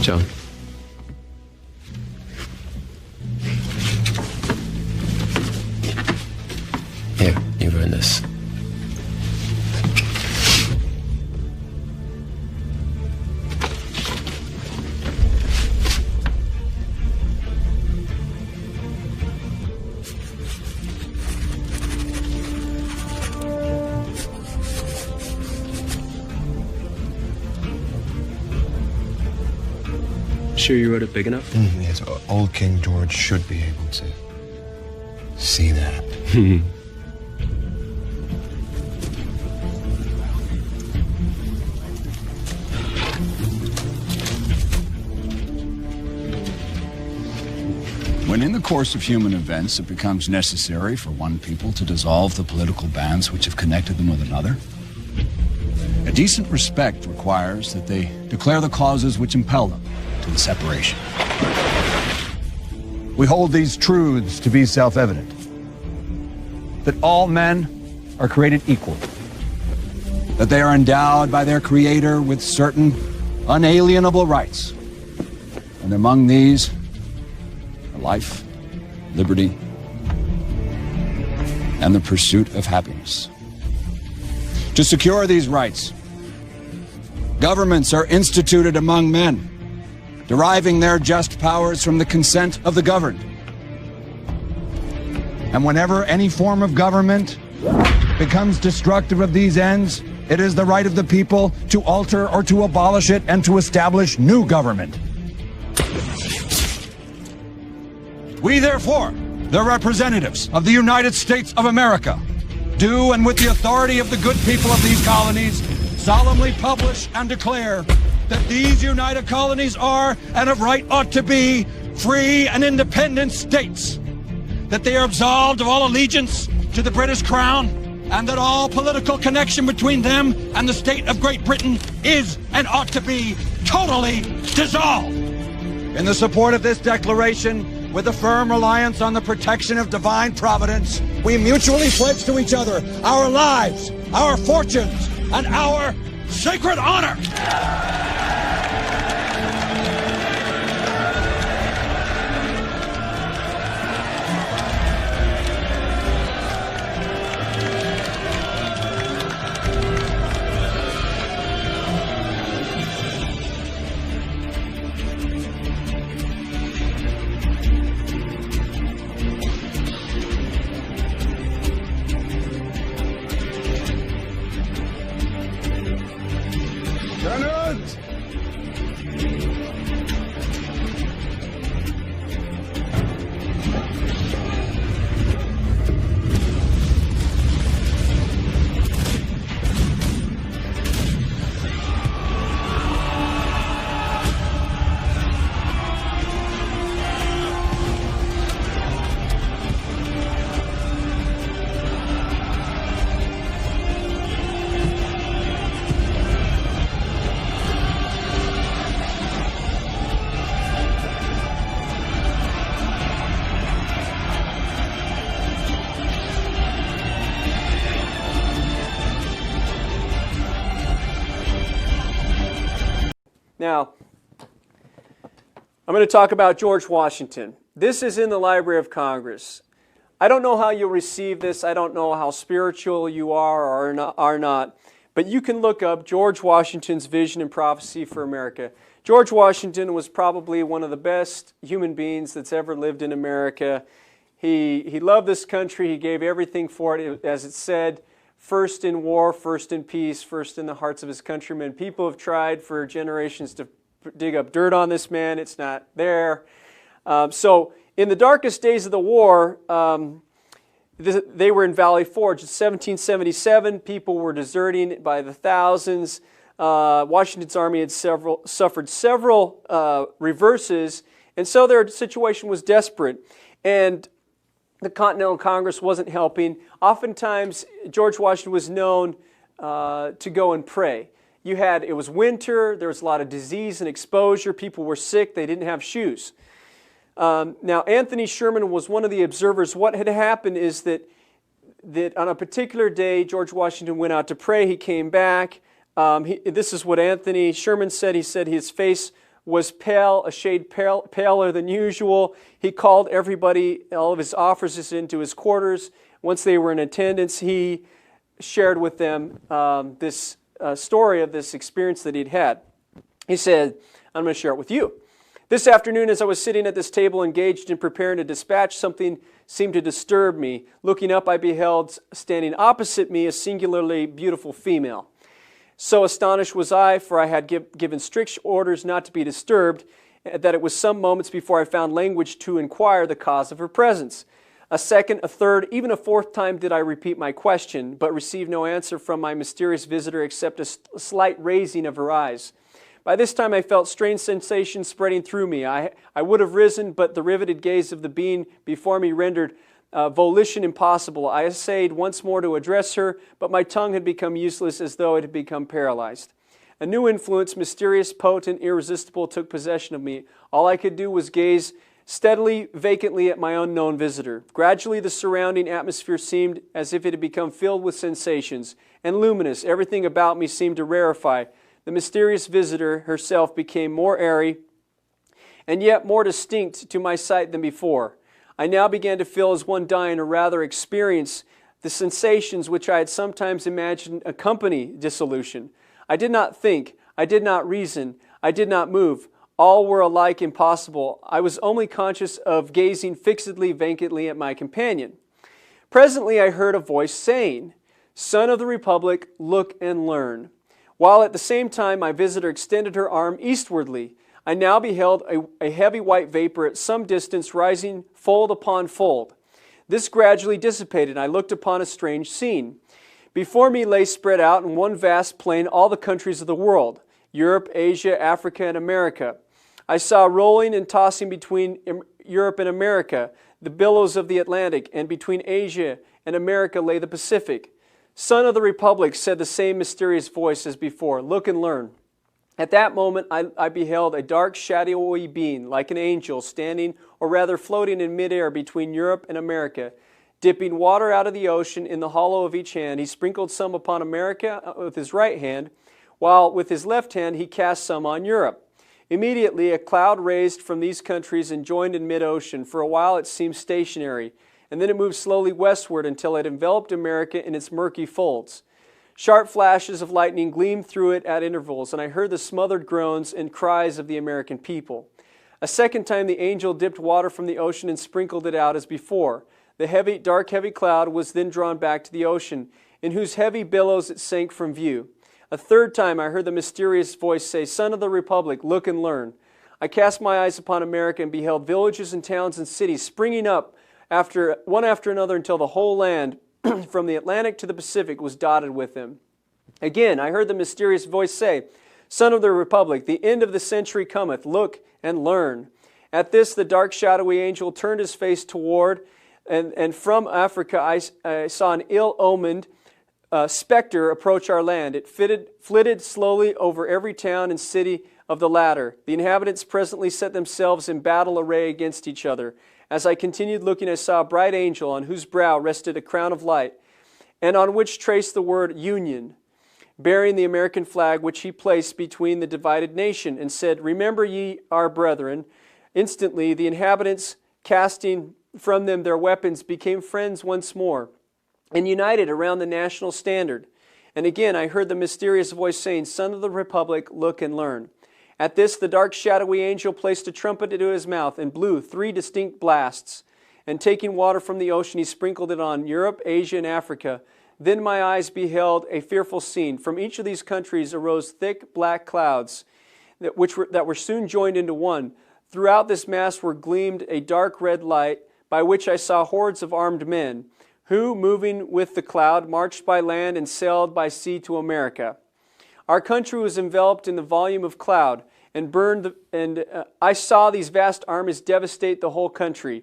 John. Here, you've earned this. Sure you wrote it big enough? Yes, old King George should be able to see that. When in the course of human events it becomes necessary for one people to dissolve the political bands which have connected them with another, a decent respect requires that they declare the causes which impel them to the separation. We hold these truths to be self-evident. That all men are created equal. That they are endowed by their Creator with certain unalienable rights. And among these are life, liberty, and the pursuit of happiness. To secure these rights, governments are instituted among men, deriving their just powers from the consent of the governed. And whenever any form of government becomes destructive of these ends, it is the right of the people to alter or to abolish it and to establish new government. We therefore, the representatives of the United States of America, do and with the authority of the good people of these colonies, solemnly publish and declare that these united colonies are, and of right ought to be, free and independent states, that they are absolved of all allegiance to the British Crown, and that all political connection between them and the state of Great Britain is and ought to be totally dissolved. In the support of this declaration, with a firm reliance on the protection of divine providence, we mutually pledge to each other our lives, our fortunes, and our sacred honor. Now, I'm going to talk about George Washington. This is in the Library of Congress. I don't know how you'll receive this. I don't know how spiritual you are or are not. But you can look up George Washington's Vision and Prophecy for America. George Washington was probably one of the best human beings that's ever lived in America. He loved this country. He gave everything for it. As it said, first in war, first in peace, first in the hearts of his countrymen. People have tried for generations to dig up dirt on this man. It's not there. So in the darkest days of the war, they were in Valley Forge. In 1777, people were deserting by the thousands. Washington's army had suffered several reverses, and so their situation was desperate. And the Continental Congress wasn't helping. Oftentimes, George Washington was known to go and pray. It was winter, there was a lot of disease and exposure, people were sick, they didn't have shoes. Now, Anthony Sherman was one of the observers. What had happened is that on a particular day, George Washington went out to pray, he came back. This is what Anthony Sherman said. He said his face was pale, a shade paler than usual. He called everybody, all of his officers, into his quarters. Once they were in attendance, he shared with them this story of this experience that he'd had. He said, I'm going to share it with you. This afternoon, as I was sitting at this table engaged in preparing to dispatch, something seemed to disturb me. Looking up, I beheld standing opposite me a singularly beautiful female. So astonished was I, for I had given strict orders not to be disturbed, that it was some moments before I found language to inquire the cause of her presence. A second, a third, even a fourth time did I repeat my question, but received no answer from my mysterious visitor except a slight raising of her eyes. By this time I felt strange sensations spreading through me. I would have risen, but the riveted gaze of the being before me rendered volition impossible. I essayed once more to address her, but my tongue had become useless, as though it had become paralyzed. A new influence, mysterious, potent, irresistible, took possession of me. All I could do was gaze steadily, vacantly at my unknown visitor. Gradually the surrounding atmosphere seemed as if it had become filled with sensations, and luminous. Everything about me seemed to rarefy. The mysterious visitor herself became more airy and yet more distinct to my sight than before. I now began to feel as one dying, or rather experience the sensations which I had sometimes imagined accompany dissolution. I did not think, I did not reason, I did not move. All were alike impossible. I was only conscious of gazing fixedly, vacantly at my companion. Presently I heard a voice saying, "Son of the Republic, look and learn." While at the same time my visitor extended her arm eastwardly. I now beheld a heavy white vapor at some distance rising fold upon fold. This gradually dissipated, and I looked upon a strange scene. Before me lay spread out in one vast plain all the countries of the world, Europe, Asia, Africa, and America. I saw rolling and tossing between Europe and America the billows of the Atlantic, and between Asia and America lay the Pacific. "Son of the Republic," said the same mysterious voice as before, "look and learn." At that moment I beheld a dark, shadowy being, like an angel, standing, or rather floating in midair between Europe and America. Dipping water out of the ocean in the hollow of each hand, he sprinkled some upon America with his right hand, while with his left hand he cast some on Europe. Immediately a cloud raised from these countries and joined in mid-ocean. For a while it seemed stationary, and then it moved slowly westward until it enveloped America in its murky folds. Sharp flashes of lightning gleamed through it at intervals, and I heard the smothered groans and cries of the American people. A second time the angel dipped water from the ocean and sprinkled it out as before. The dark heavy cloud was then drawn back to the ocean, in whose heavy billows it sank from view. A third time I heard the mysterious voice say, "Son of the Republic, look and learn." I cast my eyes upon America and beheld villages and towns and cities springing up one after another until the whole land, from the Atlantic to the Pacific, was dotted with them. Again I heard the mysterious voice say, "Son of the Republic, the end of the century cometh, look and learn." At this the dark shadowy angel turned his face toward, and from Africa I saw an ill-omened specter approach our land. It flitted slowly over every town and city of the latter. The inhabitants presently set themselves in battle array against each other. As I continued looking, I saw a bright angel on whose brow rested a crown of light, and on which traced the word Union, bearing the American flag, which he placed between the divided nation, and said, "Remember ye our brethren." Instantly the inhabitants, casting from them their weapons, became friends once more, and united around the national standard. And again I heard the mysterious voice saying, "Son of the Republic, look and learn." At this the dark shadowy angel placed a trumpet into his mouth and blew 3 distinct blasts. And taking water from the ocean, he sprinkled it on Europe, Asia, and Africa. Then my eyes beheld a fearful scene. From each of these countries arose thick black clouds that were soon joined into one. Throughout this mass were gleamed a dark red light, by which I saw hordes of armed men, who, moving with the cloud, marched by land and sailed by sea to America. Our country was enveloped in the volume of cloud, and I saw these vast armies devastate the whole country.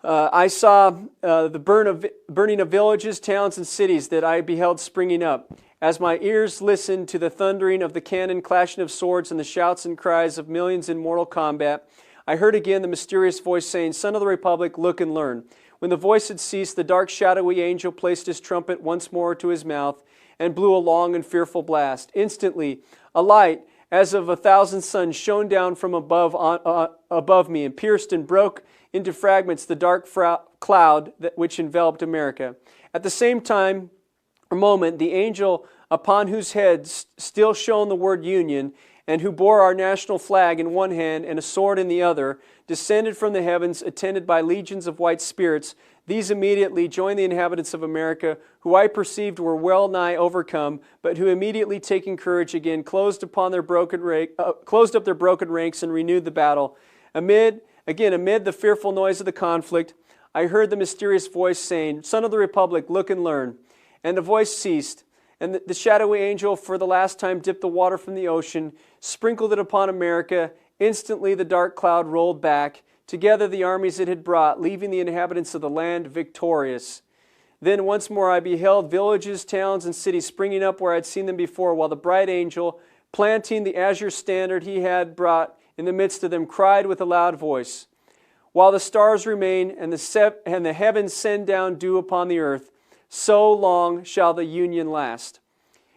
I saw the burning of villages, towns, and cities that I beheld springing up. As my ears listened to the thundering of the cannon, clashing of swords, and the shouts and cries of millions in mortal combat, I heard again the mysterious voice saying, "Son of the Republic, look and learn." When the voice had ceased, the dark shadowy angel placed his trumpet once more to his mouth and blew a long and fearful blast. Instantly a light, as of 1,000 suns shone down from above me and pierced and broke into fragments the dark cloud which enveloped America. At the same time, or moment, the angel upon whose head still shone the word Union, and who bore our national flag in one hand and a sword in the other, descended from the heavens, attended by legions of white spirits. These immediately joined the inhabitants of America, who I perceived were well nigh overcome, but who immediately taking courage again, closed up their broken ranks and renewed the battle. Amid the fearful noise of the conflict, I heard the mysterious voice saying, "Son of the Republic, look and learn." And the voice ceased, and the shadowy angel for the last time dipped the water from the ocean, sprinkled it upon America. Instantly the dark cloud rolled back, together the armies it had brought, leaving the inhabitants of the land victorious. Then once more I beheld villages, towns, and cities springing up where I had seen them before, while the bright angel, planting the azure standard he had brought in the midst of them, cried with a loud voice, "While the stars remain and the heavens send down dew upon the earth, so long shall the Union last."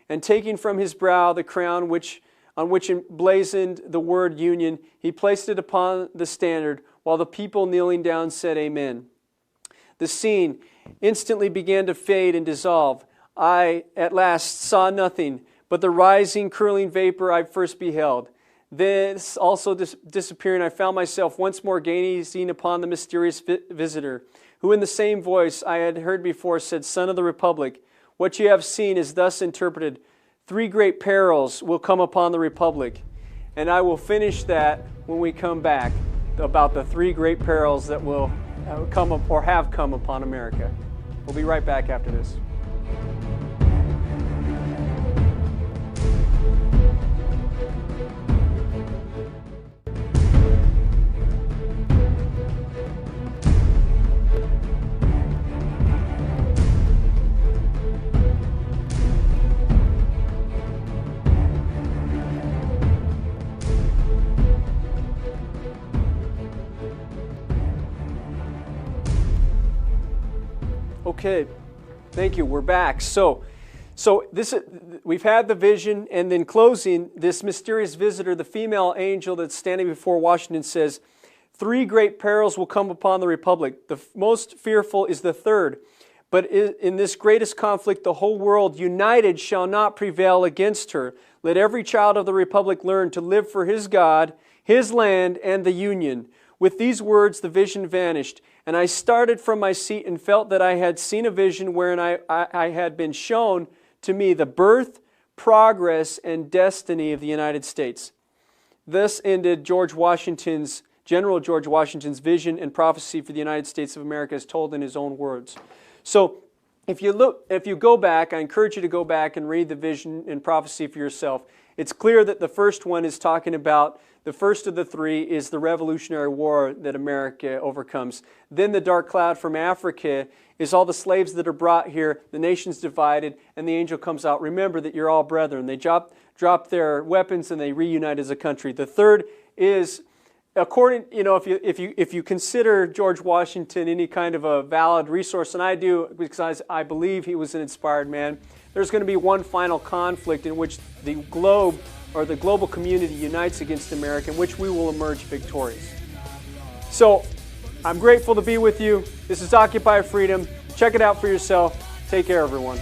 And taking from his brow the crown on which emblazoned the word Union, he placed it upon the standard, while the people kneeling down said, "Amen." The scene instantly began to fade and dissolve. I at last saw nothing but the rising, curling vapor I first beheld. This also disappearing, I found myself once more gazing upon the mysterious visitor, who in the same voice I had heard before said, "Son of the Republic, what you have seen is thus interpreted. 3 great perils will come upon the Republic." And I will finish that when we come back, about the 3 great perils that will come up or have come upon America. We'll be right back after this. Okay, thank you. We're back. So we've had the vision, and then closing, this mysterious visitor, the female angel that's standing before Washington, says, 3 great perils will come upon the Republic. The most fearful is the third. But in this greatest conflict, the whole world united shall not prevail against her. Let every child of the Republic learn to live for his God, his land, and the Union. With these words, the vision vanished, and I started from my seat and felt that I had seen a vision wherein I had been shown to me the birth, progress, and destiny of the United States. Thus ended General George Washington's vision and prophecy for the United States of America as told in his own words. So if you go back, I encourage you to go back and read the vision and prophecy for yourself. It's clear that the first one is talking about, the first of the 3 is the Revolutionary War that America overcomes. Then the dark cloud from Africa is all the slaves that are brought here, the nation's divided, and the angel comes out. Remember that you're all brethren. They drop their weapons and they reunite as a country. The third is, according, if you consider George Washington any kind of a valid resource, and I do because I believe he was an inspired man, there's going to be one final conflict in which the globe or the global community unites against America, in which we will emerge victorious. So I'm grateful to be with you. This is Occupy Freedom. Check it out for yourself. Take care, everyone.